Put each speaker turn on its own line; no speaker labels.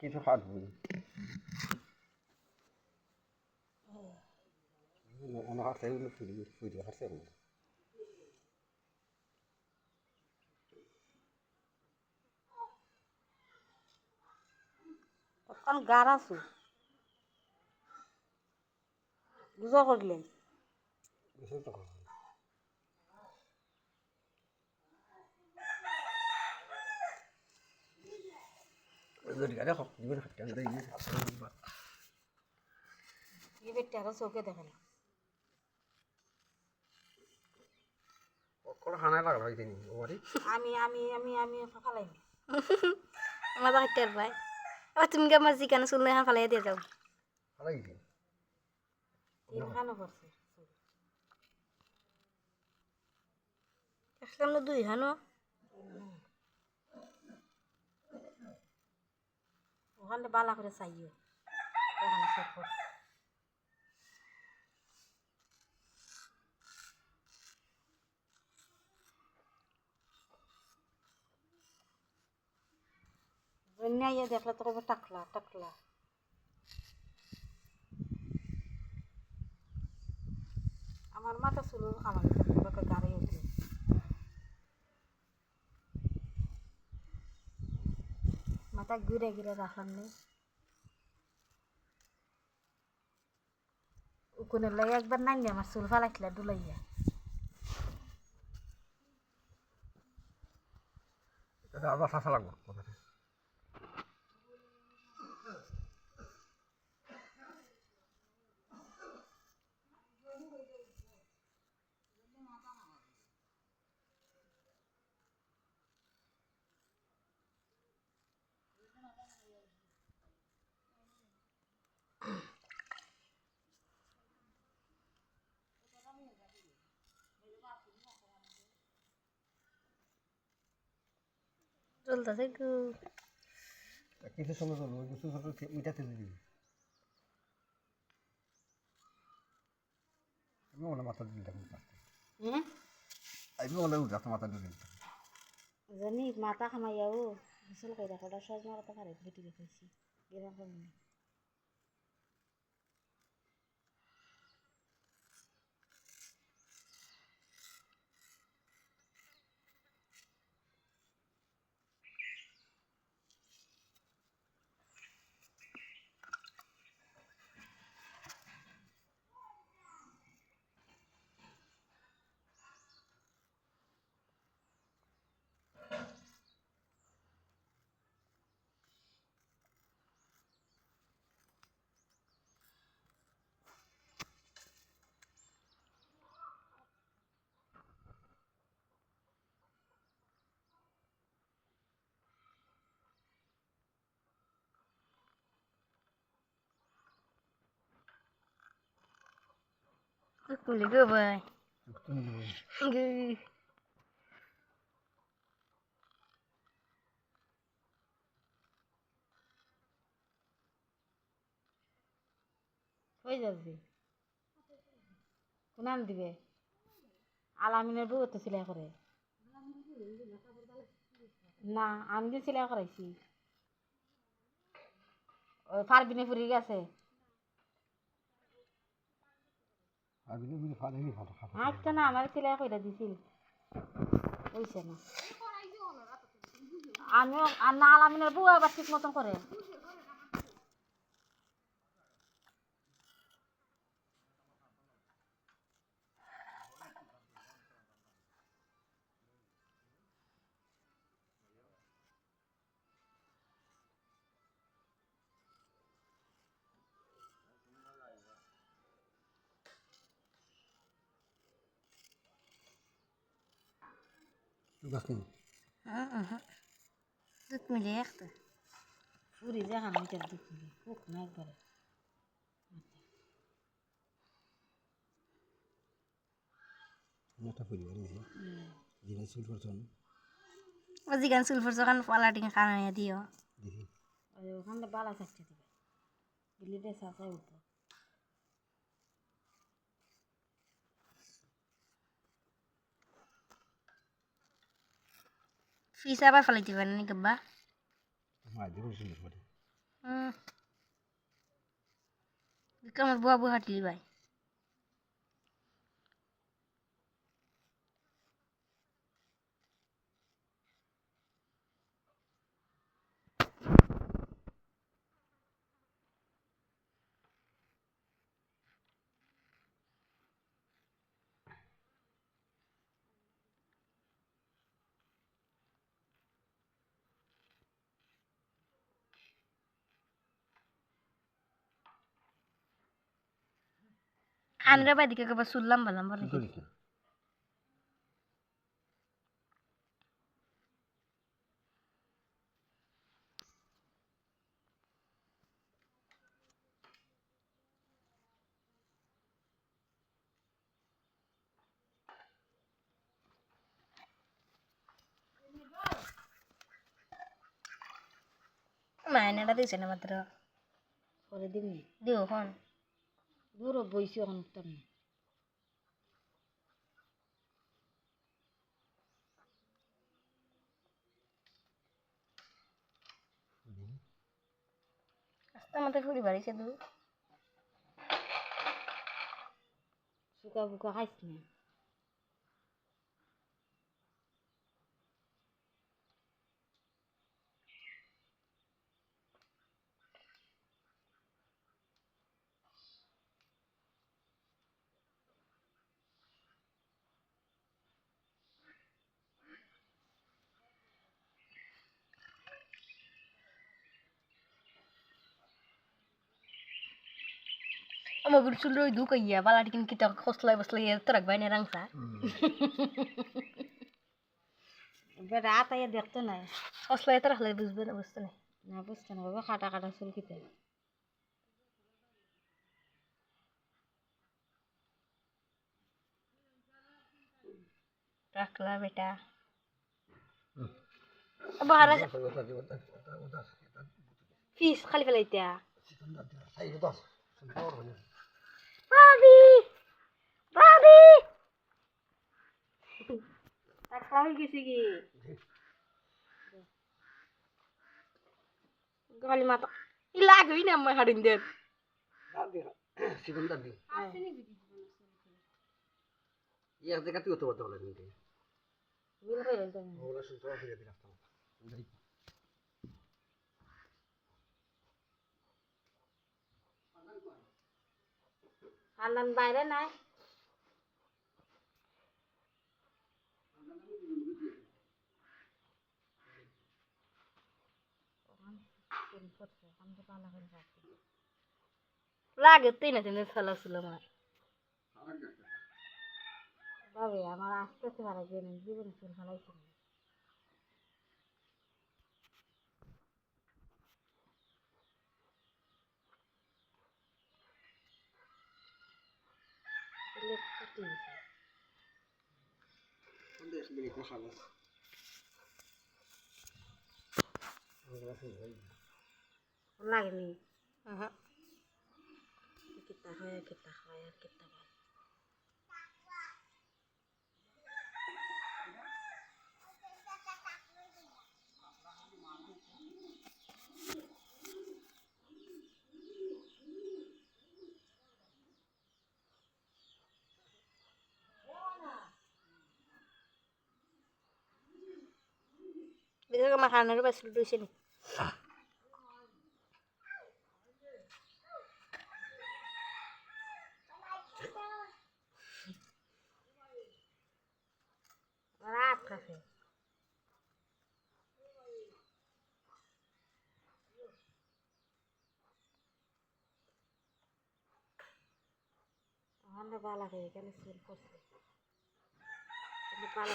কিছু খাটবই অন্য হাতে ফুটে হাতে
কতক্ষণ গার আছো বুঝা করলেন এবার আরো চোখে দেখে না
খানায় লাগা ভাই তিনি
আমি আমি আমি আমি ফালাইনি
আমার তো হাইটার ভাই আবার তুমি কি আমার জিকানে শুনলে এখন ফালাই দিয়ে যাও
খালাইছি
তিনখানো করছে
একখান দুই হানো
ওখানে বালা করে চাইও এখানে চোখ করছে নিয়ে দেখলে তো কবে টাকলা টাকলা আমার মাথা চুল কামালি থাকে গাড়ি উঠলে মাথা ঘুরে ঘুরে রাখার নেই উকুনের লাগে একবার নাই আমার চুল ফালাইছিল ডুলাইয়া
আবার ফাঁসা লাগবো
চলতেছে গু
কিছু সময় চলবো কিছু মিটাতে দিবি আমি ওনার মাথা দিতাম
হ্যাঁ
আমি ওনার উঠাতে মাথা দিতাম
জানি মাথা খামাইয়াও গোসল করে দেখো ওটা সজ মারাতে পারে ভিটি রেখেছি এরকম
কুলি গো ভাই গু
হয়ে যাবে কোন নাম দিবে আলামিনের বউ তো সিলাই করে না আমি যে সিলাই করাইছি ওই ফারবিনে ফুরি গেছে আচ্ছা না আমার সিলাই করে দিছিল বুঝছে না আমিও আর না আলামিনের বউ আবার ঠিক মতন করে
দুধ মিলে একটা
ফুরি দেখান মিটার দুঃখ হোক না একবারে
ও জিগান সুলফর যখন পালাটিং খাওয়া দিও
ওখানে বালা থাকতে দিবে বিলিতে চাচাই উঠবো
ফিস আবার ফালাইতে পারেন নি গব্বা আমার বুয়া বুয়া হাঁটলি ভাই খানরে বাই দিকে একবার শুনলাম বললাম
কি করিস না?
মায়নাটা দিছে না মাত্র
পরে দিবি
দিও হন
দূর বইছি এখন উঠতাম না
আস্তে আমাদের ফুরি বাড়িছে দু
শুকা বুকা খাইস না
আমার গুড় চুল রই দুক ইয়া বালাটি কিন কিতা খসলাই বসলাই তো রাখবাই না রাংসা
বেটা আতাইয়া দেখতো না
খসলাই তো রাখলে বুঝবে না বুঝতে না
না বুঝতে না বাবা কাটা কাটা চুল কিতে
রাখলা বেটা বাহারা ফিস খালি ফেলাইতা ভাবি ভাবি
টাকলা হয়ে গেছে কি
গালি মাথা ই লাগই না আমার হাড়িন দেন
সিকন্দর দি এক জায়গা তুই হতে হলে কিন্তু
বিল হয়ে গেল তুমি
ওরা শুনতে ফিরে দিলাম
আনন্দ বাইরে নাই
লাগে তুই না তুমি ফেলা ছিল আমার
বাবে আমার আস্তে আস্তে ভাড়া গিয়ে জীবন চুল ফেলাইছিল
দেশ মিনিট খালাস
লাগেনি
হ্যাঁ
কিতা হয় কিতা খায় আর কিতা খায়
bisa makanan pas dulu sini
রাত কাছে আমরা বালা করে এখানে চুল পড়ছে কিন্তু পালা